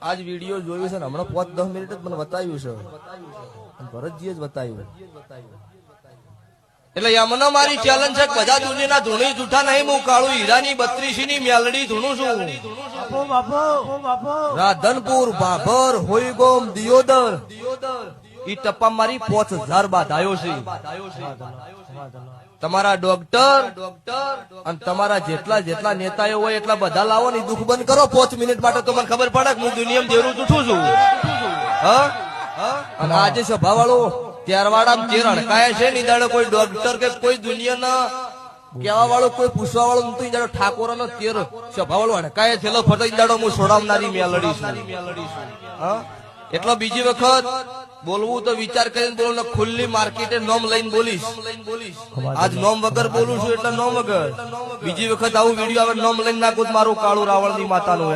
આજ વિડીયો જોયો છે ને હમણાં 5-10 મિનિટ જ મને બતાવ્યું છે ભરતજીએ જ બતાવ્યું એટલે યમનો મારી ચેલેન્જ છે બધા દુનિયાના ધૂણી જૂઠા નહીં હું કાળું હીરાની 32 ની મેલડી ધૂણું છું રાધનપુર ભાભર હોઈગોમ દિયોદર ઈ ટપ્પા મારી 5000 બાધાયો છે તમારા ડોક્ટર અને તમારા જેટલા નેતાઓ હોય એટલા બધા લાવો ને દુઃખ બંધ કરો 5 મિનિટ માટે તો મને ખબર પડે કે હું દુનિયામાં દેરું જૂઠું છું અને આજે સભા વાળો ત્યારવાડા તેર અડકાયા છે ની દાડે કોઈ ડોક્ટર કે કોઈ દુનિયાના કેવા વાળો કોઈ પૂછવા વાળો નતું દાડો ઠાકોર નો તેર સભા વાળો અડકાયા છેલ્લો ફરતો દાડો હું છોડાવનારી મેલડી છું એટલો બીજી વખત બોલવું તો વિચાર કરીને બોલો ને ખુલ્લી માર્કેટે નોમ લઈને બોલીશ આજ નોમ વગર બોલું છું એટલે નોમ વગર બીજી વખત આવું વિડીયો આવે નોમ લઈને નાખું મારું કાળું રાવણ ની માતાનું